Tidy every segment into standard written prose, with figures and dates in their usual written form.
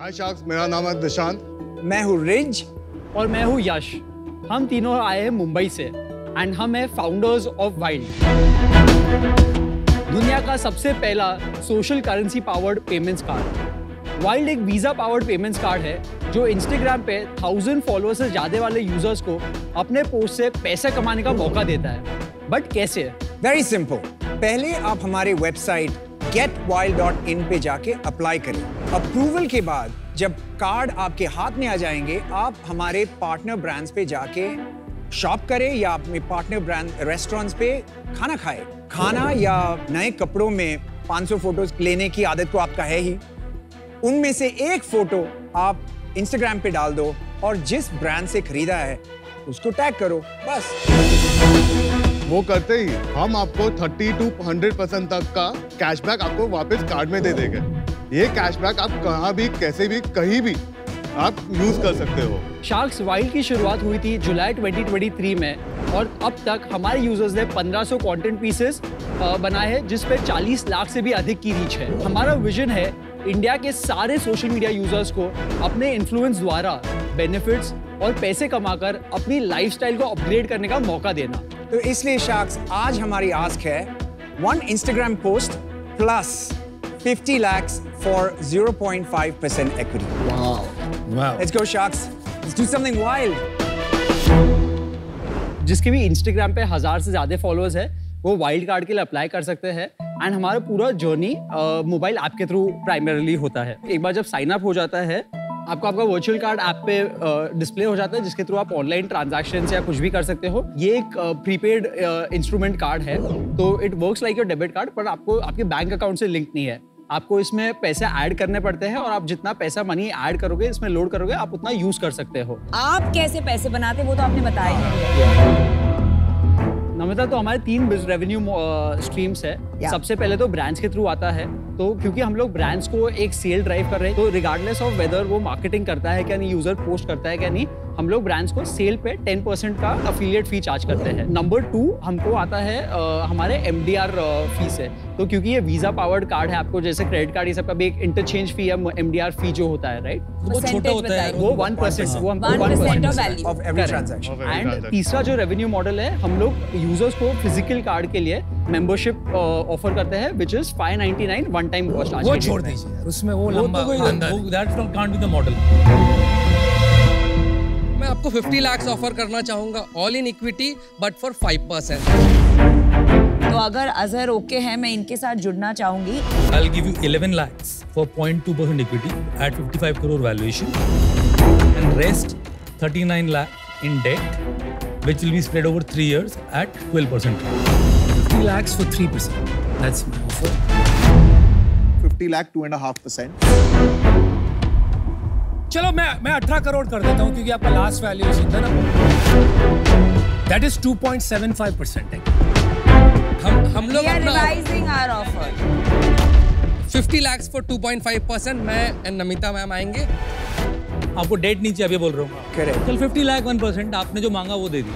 हाय sharks, मेरा नाम है दिशांत। मैं हूँ रिज और मैं हूँ यश। हम तीनों आए हैं मुंबई से एंड हम हैं फाउंडर्स ऑफ वाइल्ड, दुनिया का सबसे पहला social currency powered payments card. Wild एक वीजा पावर्ड पेमेंट्स कार्ड है जो इंस्टाग्राम पे 1000 फॉलोअर्स से ज्यादा वाले यूजर्स को अपने पोस्ट से पैसे कमाने का मौका देता है। बट कैसे? Very simple. पहले आप हमारे वेबसाइट getwild.in पे जाके अप्लाई करें। अप्रूवल के बाद जब कार्ड आपके हाथ में आ जाएंगे, आप हमारे पार्टनर ब्रांड्स पे जाके शॉप करें या अपने पार्टनर ब्रांड रेस्टोरेंट्स पे खाना खाएं। खाना या नए कपड़ों में 500 फोटोज लेने की आदत तो आपका है ही। उनमें से एक फोटो आप इंस्टाग्राम पे डाल दो और जिस ब्रांड से खरीदा है उसको टैग करो, बस। वो करते ही हम आपको 30 to 100% तक का कैशबैक आपको वापस कार्ड में दे देंगे। ये कैशबैक आप कहाँ भी, कैसे भी, कहीं भी आप यूज कर सकते हो। शार्क्स वाइल्ड की शुरुआत हुई थी जुलाई 2023 में और अब तक हमारे यूजर्स ने 1500 कंटेंट पीसेस बनाए हैं जिस पे 40 लाख से भी अधिक की रीच है। हमारा विजन है इंडिया के सारे सोशल मीडिया यूजर्स को अपने इन्फ्लुएंस द्वारा बेनिफिट्स और पैसे कमाकर अपनी लाइफस्टाइल को अपग्रेड करने का मौका देना। तो इसलिए शार्क्स, आज हमारी आस्क है 1 Instagram post plus 50 lakhs for 0.5% equity. Wow. Let's go Sharks. Let's do something wild. जिसके भी इंस्टाग्राम पे 1000 से ज्यादा फॉलोअर्स है वो वाइल्ड कार्ड के लिए अप्लाई कर सकते हैं एंड हमारा पूरा जर्नी मोबाइल ऐप के थ्रू प्राइमरीली होता है। एक बार जब साइन अप हो जाता है आपको आपका वर्चुअल कार्ड ऐप पे डिस्प्ले हो जाता है जिसके थ्रू आप ऑनलाइन ट्रांजैक्शन या कुछ भी कर सकते हो। ये एक प्रीपेड इंस्ट्रूमेंट कार्ड है तो it works like your debit card, पर आपको आपके बैंक अकाउंट से लिंक नहीं है। आपको इसमें पैसे ऐड करने पड़ते हैं और आप जितना पैसा मनी ऐड करोगे, इसमें लोड करोगे, आप उतना यूज कर सकते हो। आप कैसे पैसे बनाते वो तो आपने बताया नहीं। नमिता, तो हमारे 3 रेवेन्यू स्ट्रीम्स है। सबसे पहले तो ब्रांड्स के थ्रू आता है, तो क्योंकि हम लोग ब्रांड्स को एक सेल ड्राइव कर रहे हैं तो रिगार्डलेस ऑफ वेदर वो मार्केटिंग करता है क्या नहीं, यूजर पोस्ट करता है क्या नहीं, हम लोग ब्रांड्स को सेल पे 10% का अफिलिएट फी चार्ज करते हैं। नंबर 2 हमको आता है हमारे MDR फी से। तो क्योंकि ये वीजा पावर्ड कार्ड है, आपको जैसे क्रेडिट कार्ड ये सबका भी एक इंटरचेंज फी या MDR फी जो होता है, राइट, वो छोटा होता है, वो 1%, वो हमको 1% of every transaction. एंड तीसरा जो रेवेन्यू मॉडल है, हम लोग यूजर्स को फिजिकल कार्ड के लिए मेंबरशिप ऑफर करते हैं which is 599 one time cost. वो छोड़ दीजिए यार, उसमें वो लंबा that can't be the model. मैं आपको 50 lakhs ऑफर करना चाहूंगा all in equity but for 5%। तो अगर अजहर ओके है, मैं इनके साथ जुड़ना चाहूंगी। I'll give you 11 lakhs for 0.2% equity at 55 crore valuation and rest 39 lakh in debt which will be spread over 3 years at 12%. 50 lakhs for 3%. That's my offer. 50 lakh 2.5%. चलो मैं 18 करोड़ कर देता हूँ क्योंकि आपका लास्ट वैल्यूएशन था ना, दैट इज 2.75% है। हम लोग अपना revising our offer 50 lakhs for 2.5%। मैं एंड नमिता मैम आएंगे। आपको डेट नीचे अभी बोल रहा हूँ। Correct. चल 50 लाख 1%, आपने जो मांगा वो दे दी।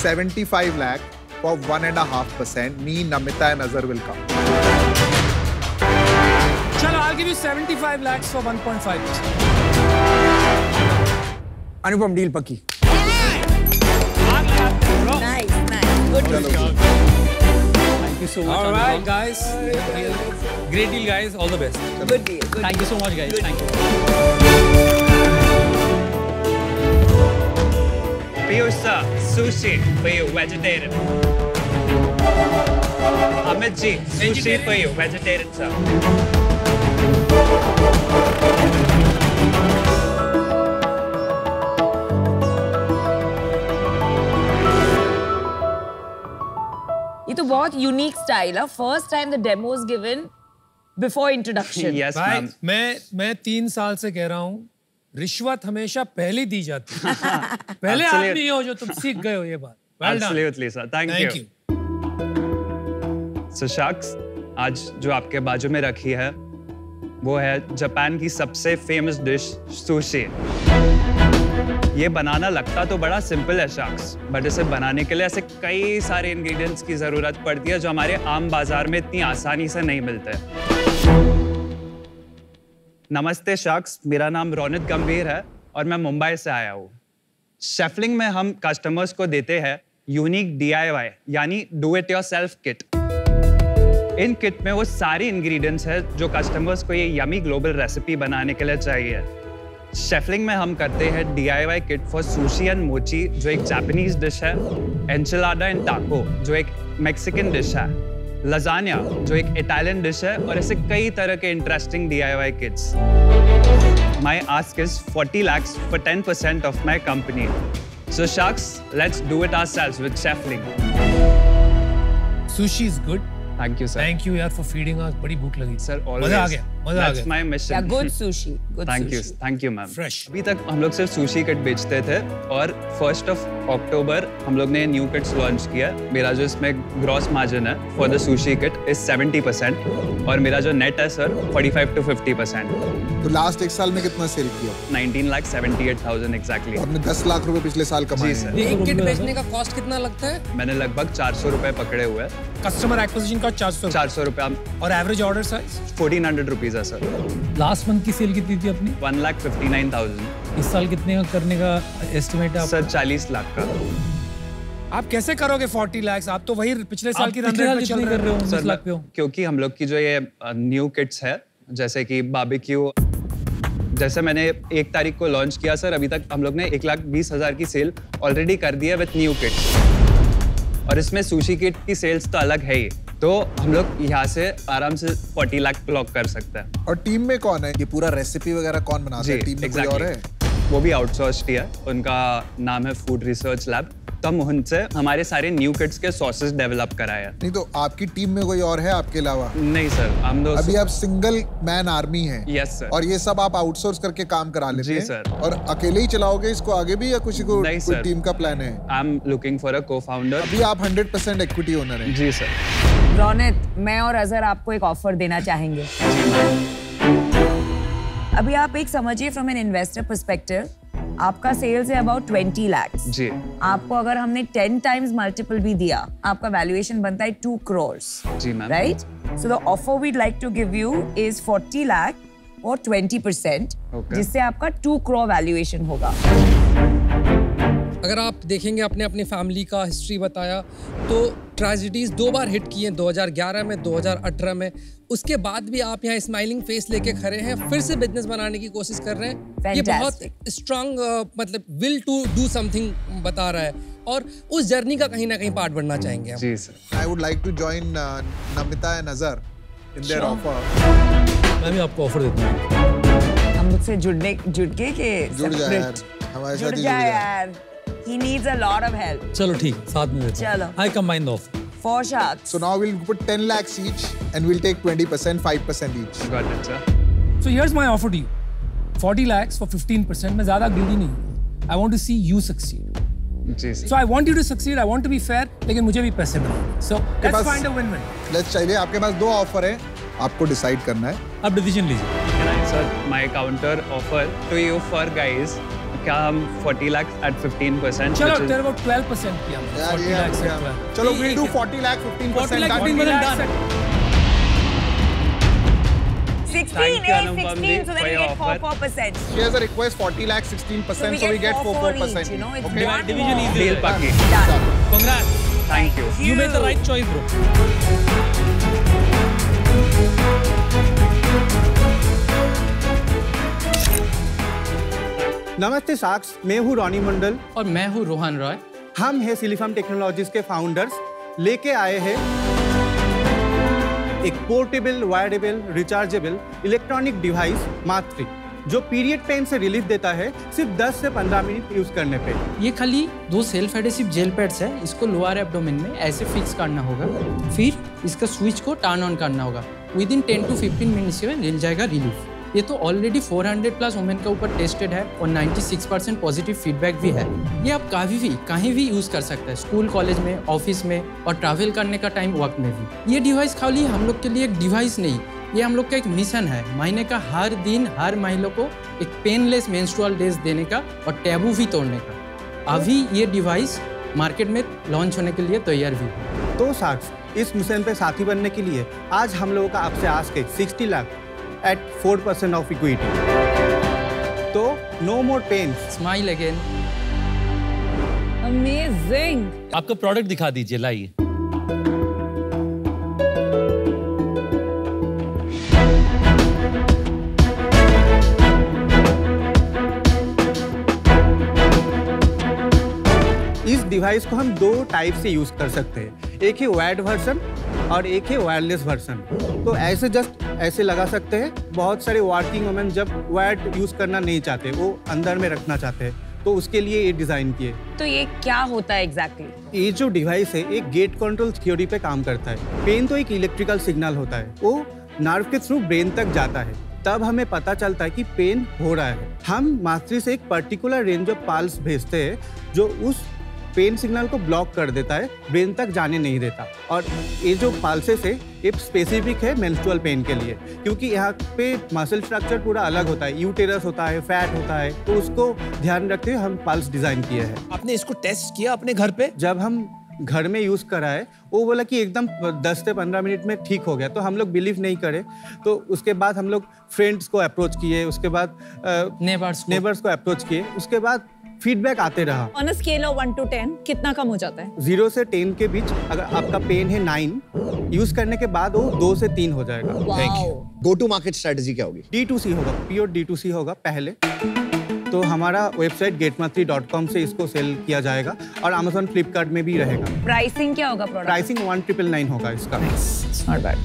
75 lakh for 1.5%. Me, Namita and Azhar will come. चलो I'll give you 75 lakhs for 1.5%. Anupam, deal पक्की। Nice good. Thank you so much. All right guys, great deal guys, all the best. Good deal. Thank you so much guys, thank you. Piyush sir, sushi for you, vegetarian. Amit ji, sushi for you, vegetarian sir. ये तो बहुत unique style है। First time the demo is given before introduction. Yes भाई, ma'am. मैं 3 साल से कह रहा हूँ, रिश्वत हमेशा पहले दी जाती है। पहले आदमी हो जो तुम सीख गए हो ये बात। Well done. Absolutely sir, thank you. So Sharks, आज जो आपके बाजू में रखी है वो है जापान की सबसे फेमस डिश सुशी। ये बनाना लगता तो बड़ा सिंपल है शार्क्स, बट इसे बनाने के लिए ऐसे कई सारे इंग्रेडिएंट्स की जरूरत पड़ती है जो हमारे आम बाजार में इतनी आसानी से नहीं मिलते। नमस्ते शख्स, मेरा नाम रोनित गंभीर है और मैं मुंबई से आया हूँ। शेफलिंग में हम कस्टमर्स को देते हैं यूनिक DIY यानी do it yourself kit. In kit में वो सारी इंग्रेडिएंट्स हैं जो कस्टमर्स को ये यमी ग्लोबल रेसिपी बनाने के लिए चाहिए। शेफलिंग में हम करते हैं DIY kit for sushi and मोची जो एक जापानीज डिश है, एंचिलाडा एंड टाको जो एक मैक्सिकन डिश है, लजानिया जो एक इटालियन डिश है और ऐसे कई तरह के interesting DIY kits. My ask is 40 lakhs for 10% of my company. So sharks, let's do it ourselves with Chefling. Sushi is good. Thank you, sir. Thank you यार for feeding us. बड़ी भूख लगी। Sir, always. मजा आ गया। That's my mission. Yeah, good sushi. Good Thank you, sushi. thank you, ma'am. Fresh. अभी तक हम लोग सिर्फ सुशी किट बेचते थे और 1st of October हम लोग ने न्यू किट्स लॉन्च किया। मेरा जो इसमें ग्रॉस मार्जिन है for the sushi kit is 70% और मेरा जो नेट है सर 45 to 50%। तो लास्ट एक साल में कितना सेल किया? 19,78,000 एग्जैक्टली। आपने 10 लाख रुपए पिछले साल कमाए। जी सर। एक किट बेचने का कॉस्ट कितना लगता है? मैंने लगभग 400 रुपए पकड़े हुए हैं। कस्टमर एक्विजिशन का 400 रुपया और एवरेज ऑर्डर साइज 1400 रुपीज है सर। लास्ट मंथ की सेल कितनी थी अपनी? 1,59,000। इस साल कितने का करने का एस्टिमेट है सर 40 लाख का। आप कैसे करोगे 40 लाख? आप तो वही पिछले साल की रन पिछले रेट साल पे चल कितनी कर रहे हो? 19 सर लाख पे हो? क्योंकि हम लोग की जो ये न्यू किट्स है जैसे कि बारबेक्यू, जैसे मैंने 1 तारीख को लॉन्च किया सर, अभी तक हम लोग ने 1,20,000 की सेल ऑलरेडी कर दी है विद न्यू किट्स और इसमें सुशी किट की सेल्स तो अलग है ही, तो हम लोग यहाँ से आराम से 40 लाख क्लॉक कर सकते हैं। और टीम में कौन है? ये पूरा रेसिपी वगैरह कौन बनाता है? टीम में कोई और है? वो भी आउटसोर्स्ड ही है, उनका नाम है फूड रिसर्च लैब। तो हम उनसे हमारे सारे न्यू किट्स के सॉसेस डेवलप कराए हैं। नहीं तो आपकी टीम में कोई और है आपके अलावा? नहीं सर, हम दो अभी आप सिंगल मैन आर्मी हैं। Yes sir. और ये सब आप आउटसोर्स करके काम करा लेते हैं? जी सर। और अकेले ही चलाओगे इसको आगे भी या किसी को नहीं कोई सर। टीम का प्लान है? I am looking for a co-founder. अभी आप 100% इक्विटी ओनर हैं? जी सर। रोनित, मैं और अजहर आपको एक ऑफर देना चाहेंगे। अभी आप एक समझिए फ्रॉम एन इन्वेस्टर पर्सपेक्टिव, आपका सेल्स है अबाउट 20 लाख। जी। आपको अगर हमने 10 टाइम्स मल्टीपल भी दिया, आपका वैल्यूएशन बनता है 2 crores। जी ma'am. Right? So the offer we'd like to give you is 40 lakh और 20%, जिससे आपका 2 crore वैल्यूएशन होगा। अगर आप देखेंगे आपने अपनी फैमिली का हिस्ट्री बताया तो ट्रेजेडीज 2 बार हिट की हैं, 2011 में, 2018 में। उसके बाद भी आप यहाँ स्माइलिंग फेस लेके खड़े हैं, फिर से बिजनेस बनाने की कोशिश कर रहे हैं। ये बहुत स्ट्रांग मतलब विल टू डू समथिंग बता रहा है और उस जर्नी का कहीं ना कहीं पार्ट बनना चाहेंगे हम। जी sir. I would like to join Namita and Azhar in their offer. मैं भी आपको ऑफर देता हूँ। हम मुझसे जुड़ के जुड़ जाए यार, हमारे साथ ही जुड़ जाए जाए यार। He needs a lot of help. चलो ठीक, साथ में देते हैं। चलो। I combine the offer. For sharks. So now we'll put 10 lakhs each and we'll take 20%, 5% each. Got it, sir. So here's my offer to you. 40 lakhs for 15%. मैं ज़्यादा greedy नहीं हूँ. I want to see you succeed. जी sir. So I want you to succeed. I want to be fair. लेकिन मुझे भी पैसे मिलें. So let's find a win-win. Let's चलिए, आपके पास 2 ऑफर हैं, आपको डिसाइड करना है। आप डिसीजन लीजिए। Can I, sir, my counter offer to you for guys, क्या हम 40 लाख at 15%? चलो तेरे को 12% किया। यार 40 ये lakhs क्या? at 12. चलो we'll do 40 lakh 15%. 40 lakh, done. 15% done. 16, Thank you, 8, Anupam 16, ji, so then for you your get offer. 4%. She has a request 40 lakh 16%, so we get 4%. each, you know, it's Okay? not Division more. easy. Deal paki. Done. Congrats. Thank you. You made the right choice, bro. नमस्ते socks, मैं हूँ Ronnie मंडल और मैं हूँ रोहन रॉय। हम हैं सिलिफार्म technologies के founders. लेके आए हैं एक पोर्टेबल, वायरेबल, रिचार्जेबल इलेक्ट्रॉनिक डिवाइस मात्र, जो पीरियड पेन से रिलीफ देता है सिर्फ 10 से 15 मिनट यूज करने पे। ये खाली 2 सेल्फ एडेसिव जेल पैड्स है। इसको लोअर एब्डोमेन में ऐसे फिक्स करना होगा, फिर इसका स्विच को टर्न ऑन करना होगा। विद इन 10 to 15 मिनट्स में मिल जाएगा रिलीफ। ये तो ऑलरेडी 400+ वुमेन के ऊपर टेस्टेड है और 96% पॉजिटिव फीडबैक भी है। ये आप कहीं भी यूज़ कर सकते हैं, स्कूल, कॉलेज में, ऑफिस में और ट्रैवल करने का टाइम वक्त में भी। ये डिवाइस खाली हम लोग के लिए एक डिवाइस नहीं, ये हम लोग का एक मिशन है, महीने का हर दिन हर महिला को एक पेनलेस मेंस्ट्रुअल डेज देने का और टैबू भी तोड़ने का। अभी ये डिवाइस मार्केट में लॉन्च होने के लिए तैयार भी है। तो साक्स, इस मिशन पे साथी बनने के लिए आज हम लोगों का आपसे आस्क है 60 लाख। at 4% of equity. तो no more pain. Smile again. Amazing. आपका प्रोडक्ट दिखा दीजिए, लाइए। इस डिवाइस को हम दो टाइप से यूज कर सकते हैं, एक है वायर्ड वर्जन और एक है वायरलेस वर्जन। तो ऐसे जस्ट ऐसे लगा सकते हैं। बहुत सारे वर्किंग वुमेन जब वायर्ड यूज करना नहीं चाहते, वो अंदर में रखना चाहते हैं, तो उसके लिए ये डिजाइन किए। तो ये क्या होता है एग्जैक्टली? ये जो डिवाइस है एक गेट कंट्रोल थ्योरी पे काम करता है। पेन तो एक इलेक्ट्रिकल सिग्नल होता है, वो नर्व के थ्रू ब्रेन तक जाता है, तब हमें पता चलता है कि पेन हो रहा है। हम मास्टरी से एक पर्टिकुलर रेंज ऑफ पल्स भेजते हैं जो उस पेन सिग्नल को ब्लॉक कर देता है, ब्रेन तक जाने नहीं देता। और ये जो पल्सेस है ये स्पेसिफिक है मेंस्ट्रुअल पेन के लिए, क्योंकि यहाँ पे मसल स्ट्रक्चर पूरा अलग होता है, यूटेरस होता है, फैट होता है, तो उसको ध्यान रखते हुए हम पल्स डिजाइन किए हैं। आपने इसको टेस्ट किया अपने घर पे? जब हम घर में यूज कराए, वो बोला कि एकदम 10 से 15 मिनट में ठीक हो गया, तो हम लोग बिलीव नहीं करे। तो उसके बाद हम लोग फ्रेंड्स को अप्रोच किए, उसके बाद नेबर्स को अप्रोच किए, उसके बाद फीडबैक आते रहा। On a scale of 1 to 10 कितना कम हो जाता है? 0 से 10 के बीच अगर आपका पेन है 9, यूज करने के बाद वो 2 से 3 हो जाएगा। गो टू मार्केट स्ट्रेटजी क्या होगी? D2C होगा, प्योर D2C होगा पहले। तो हमारा वेबसाइट getmatri.com से इसको सेल किया जाएगा और Amazon, Flipkart में भी रहेगा। प्राइसिंग क्या होगा प्रोडक्ट? प्राइसिंग 1999 होगा इसका। Not bad.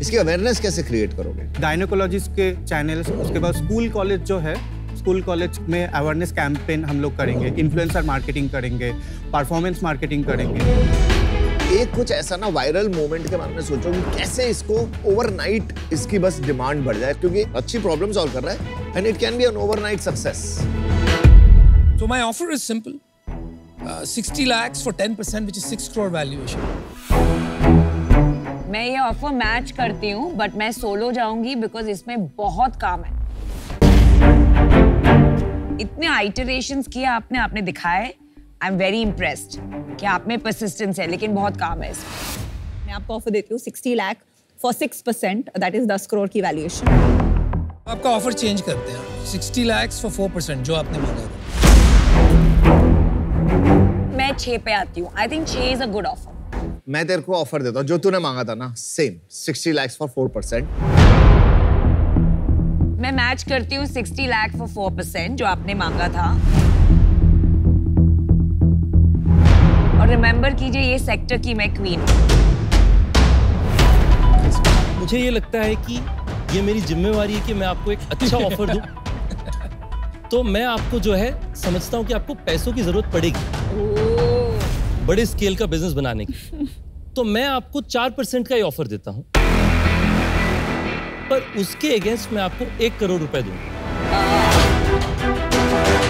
इसकी अवेयरनेस कैसे क्रिएट करोगे? गायनेकोलॉजिस्ट के चैनल्स, उसके बाद स्कूल कॉलेज जो है, स्कूल कॉलेज में अवेयरनेस कैंपेन हम लोग करेंगे, इन्फ्लुएंसर मार्केटिंग करेंगे, परफॉर्मेंस मार्केटिंग करेंगे। एक कुछ ऐसा ना वायरल मोमेंट के बारे में सोचो कि कैसे इसको ओवरनाइट इसकी बस डिमांड बढ़ जाए, क्योंकि अच्छी प्रॉब्लम सॉल्व कर रहा है and it can be an overnight success. So my offer is simple. 60 lakhs for 10%, which is 6 crore valuation. मैं ये ऑफर मैच करती हूँ, बट मैं सोलो जाऊंगी बिकॉज इसमें बहुत काम है। इतने आइटरेशंस किए आपने दिखाए। आई एम वेरी इम्प्रेस्ड कि आप में परसिस्टेंस है, लेकिन बहुत काम है इसमें। मैं आपको ऑफर देती हूँ 60 lakh for 6%, that is 10 crore की वैल्यूएशन। आपका ऑफर चेंज करते हैं, 60 lakhs for 4%, जो आपने मांगा था। मैं 6 पे आती हूँ। I think 6 is a good offer. मैं तेरे को ऑफर देता हूँ जो तूने मांगा था ना, सेम 60 lakhs for 4%। मैं मैच करती हूँ 60 लाख फॉर 4%, जो आपने मांगा था। और रिमेंबर कीजिए, ये सेक्टर की मैं क्वीन हूँ। मुझे ये लगता है कि ये मेरी जिम्मेवारी है कि मैं आपको एक अच्छा ऑफर दूं। तो मैं आपको जो है समझता हूँ कि आपको पैसों की जरूरत पड़ेगी बड़े स्केल का बिजनेस बनाने की, तो मैं आपको 4% का ही ऑफर देता हूँ, पर उसके अगेंस्ट मैं आपको 1 करोड़ रुपए दूंगा।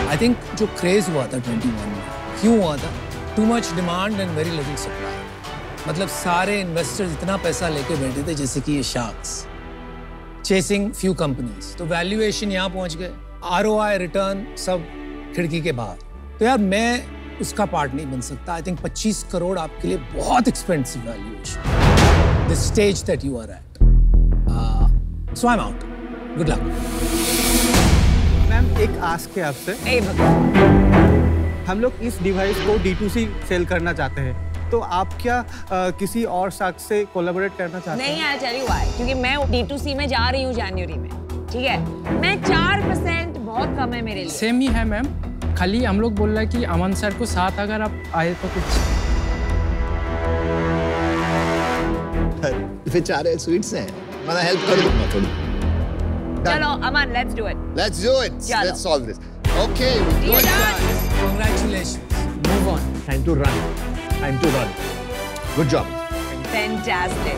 आई थिंक जो क्रेज हुआ था 21 में, क्यों हुआ था? Too much demand and very little supply. मतलब सारे इन्वेस्टर्स इतना पैसा लेके बैठे थे जैसे कि ये शार्क्स चेसिंग फ्यू कंपनीज, तो वैल्यूएशन यहाँ पहुंच गए, ROI रिटर्न सब खिड़की के बाहर। तो यार मैं उसका पार्ट नहीं बन सकता। आई थिंक 25 करोड़ आपके लिए बहुत expensive valuation, the stage that you are at. So I'm out. Good luck. Ma'am एक आस्क है आपसे। हम लोग इस डिवाइस को D2C सेल करना चाहते हैं, तो आप क्या किसी और शख्स से कोलैबोरेट करना चाहते हैं? नहीं, आई टेल यू व्हाई, क्योंकि मैं D2C में जा रही हूँ जनवरी में, ठीक है? मैं 4% बहुत कम है मेरे लिए। सेम ही है मैम, खाली हम लोग बोल रहे हैं कि अमन सर को साथ अगर आप आए तो कुछ बेचारे स्वीट्स हैं, मैं हेल्प कर दूंगा थोड़ी। चलो Aman, let's do it. Let's do it, let's solve this. Okay, Congratulations. move on. Time to run. Time to run. Good job. Fantastic.